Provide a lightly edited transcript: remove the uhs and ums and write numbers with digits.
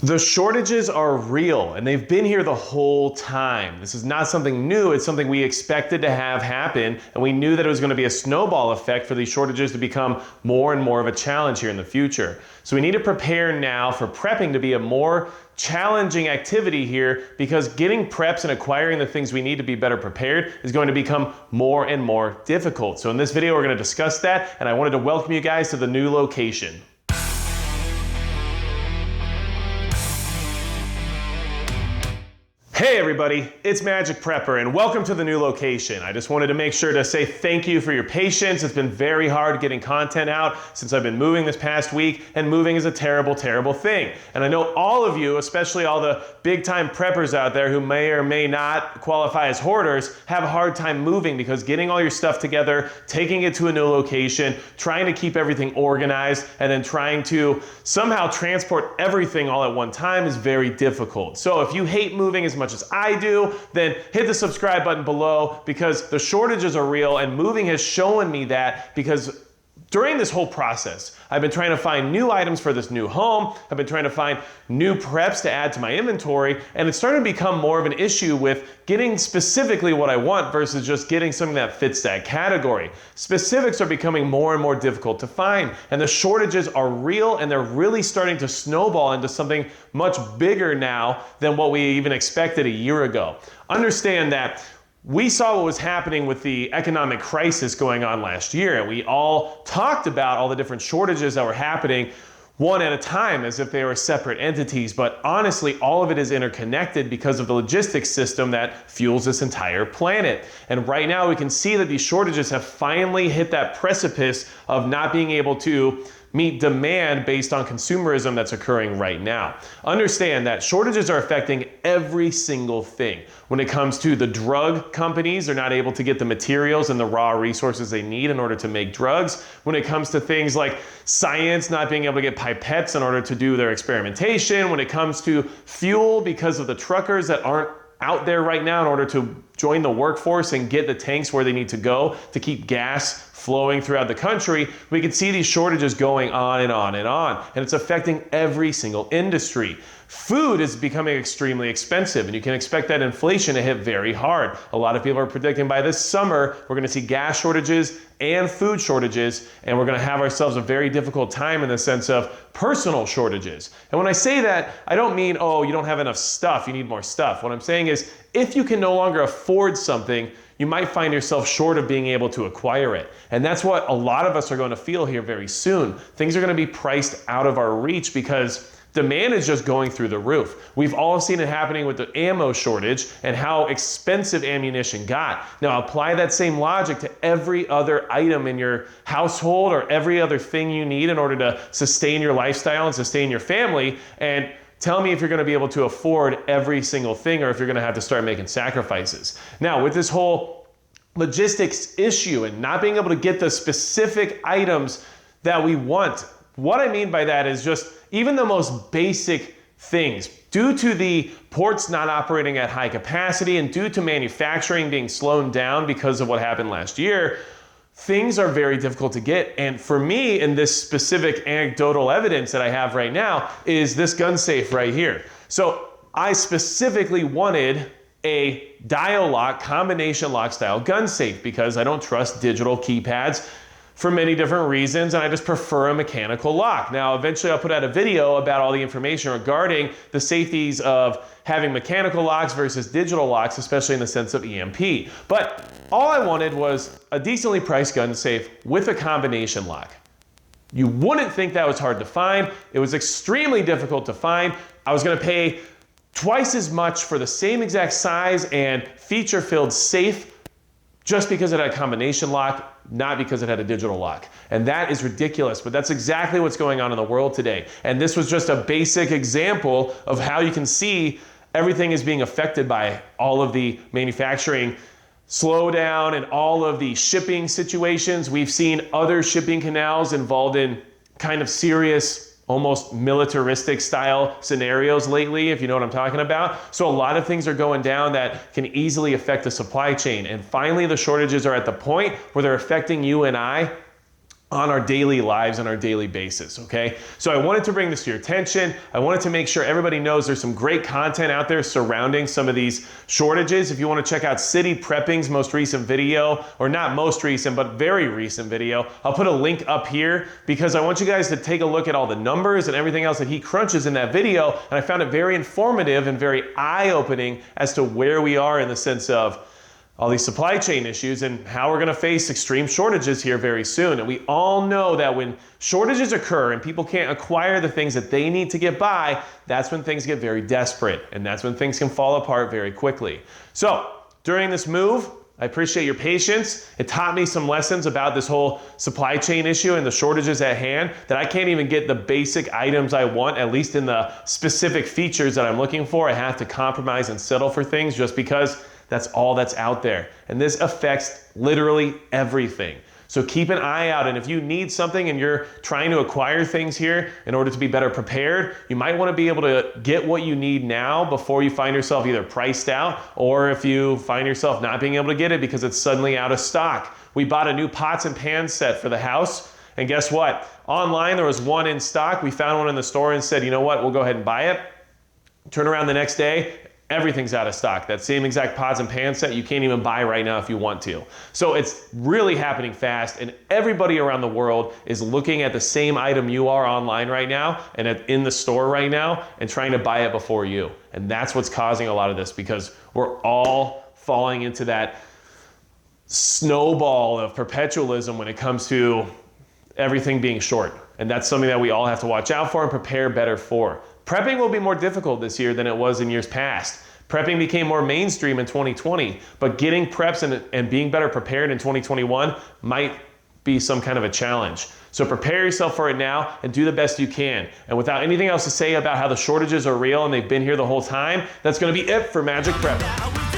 The shortages are real and they've been here the whole time. This is not something new, it's something we expected to have happen, and we knew that it was going to be a snowball effect for these shortages to become more and more of a challenge here in the future. So we need to prepare now for prepping to be a more challenging activity here, because getting preps and acquiring the things we need to be better prepared is going to become more and more difficult. So in this video we're going to discuss that, and I wanted to welcome you guys to the new location. Hey everybody, it's Magic Prepper and welcome to the new location. I just wanted to make sure to say thank you for your patience. It's been very hard getting content out since I've been moving this past week, and moving is a terrible, terrible thing. And I know all of you, especially all the big time preppers out there who may or may not qualify as hoarders, have a hard time moving because getting all your stuff together, taking it to a new location, trying to keep everything organized, and then trying to somehow transport everything all at one time is very difficult. So if you hate moving as much as I do, then hit the subscribe button below, because the shortages are real and moving has shown me that. Because during this whole process, I've been trying to find new items for this new home. I've been trying to find new preps to add to my inventory, and it's starting to become more of an issue with getting specifically what I want versus just getting something that fits that category. Specifics are becoming more and more difficult to find, and the shortages are real, and they're really starting to snowball into something much bigger now than what we even expected a year ago. Understand that we saw what was happening with the economic crisis going on last year, and we all talked about all the different shortages that were happening one at a time as if they were separate entities. But honestly, all of it is interconnected because of the logistics system that fuels this entire planet. And right now we can see that these shortages have finally hit that precipice of not being able to meet demand based on consumerism that's occurring right now. Understand that shortages are affecting every single thing. When it comes to the drug companies, they're not able to get the materials and the raw resources they need in order to make drugs. When it comes to things like science, not being able to get pipettes in order to do their experimentation. When it comes to fuel, because of the truckers that aren't out there right now in order to join the workforce and get the tanks where they need to go to keep gas flowing throughout the country, we can see these shortages going on and on and on, and it's affecting every single industry. Food is becoming extremely expensive, and you can expect that inflation to hit very hard. A lot of people are predicting by this summer we're going to see gas shortages and food shortages, and we're going to have ourselves a very difficult time in the sense of personal shortages. And when I say that, I don't mean, oh, you don't have enough stuff, you need more stuff. What I'm saying is, if you can no longer afford something, you might find yourself short of being able to acquire it. And that's what a lot of us are going to feel here very soon. Things are going to be priced out of our reach because demand is just going through the roof. We've all seen it happening with the ammo shortage and how expensive ammunition got. Now apply that same logic to every other item in your household or every other thing you need in order to sustain your lifestyle and sustain your family, and tell me if you're going to be able to afford every single thing, or if you're going to have to start making sacrifices. Now, with this whole logistics issue and not being able to get the specific items that we want, what I mean by that is just even the most basic things. Due to the ports not operating at high capacity and due to manufacturing being slowed down because of what happened last year, things are very difficult to get. And for me, in this specific anecdotal evidence that I have right now, is this gun safe right here. So I specifically wanted a dial lock, combination lock style gun safe, because I don't trust digital keypads for many different reasons, and I just prefer a mechanical lock. Now, eventually I'll put out a video about all the information regarding the safeties of having mechanical locks versus digital locks, especially in the sense of EMP. But all I wanted was a decently priced gun safe with a combination lock. You wouldn't think that was hard to find. It was extremely difficult to find. I was gonna pay twice as much for the same exact size and feature-filled safe just because it had a combination lock, not because it had a digital lock. And that is ridiculous, but that's exactly what's going on in the world today. And this was just a basic example of how you can see everything is being affected by all of the manufacturing slowdown and all of the shipping situations. We've seen other shipping canals involved in kind of serious, almost militaristic style scenarios lately, if you know what I'm talking about. So a lot of things are going down that can easily affect the supply chain. And finally, the shortages are at the point where they're affecting you and I on our daily lives, on our daily basis, okay? So I wanted to bring this to your attention. I wanted to make sure everybody knows there's some great content out there surrounding some of these shortages. If you want to check out City Prepping's most recent video, or not most recent, but very recent video, I'll put a link up here because I want you guys to take a look at all the numbers and everything else that he crunches in that video. And I found it very informative and very eye-opening as to where we are in the sense of all these supply chain issues and how we're going to face extreme shortages here very soon. And we all know that when shortages occur and people can't acquire the things that they need to get by, that's when things get very desperate, and that's when things can fall apart very quickly. So during this move, I appreciate your patience. It taught me some lessons about this whole supply chain issue and the shortages at hand, that I can't even get the basic items I want, at least in the specific features that I'm looking for. I have to compromise and settle for things just because that's all that's out there. And this affects literally everything. So keep an eye out, and if you need something and you're trying to acquire things here in order to be better prepared, you might want to be able to get what you need now before you find yourself either priced out, or if you find yourself not being able to get it because it's suddenly out of stock. We bought a new pots and pans set for the house, and guess what? Online there was one in stock. We found one in the store and said, you know what, we'll go ahead and buy it. Turn around the next day, everything's out of stock. That same exact pots and pan set you can't even buy right now if you want to. So it's really happening fast, and everybody around the world is looking at the same item you are online right now and in the store right now and trying to buy it before you. And that's what's causing a lot of this, because we're all falling into that snowball of perpetualism when it comes to everything being short. And that's something that we all have to watch out for and prepare better for. Prepping will be more difficult this year than it was in years past. Prepping became more mainstream in 2020, but getting preps and being better prepared in 2021 might be some kind of a challenge. So prepare yourself for it now and do the best you can. And without anything else to say about how the shortages are real and they've been here the whole time, that's going to be it for Magic Prep.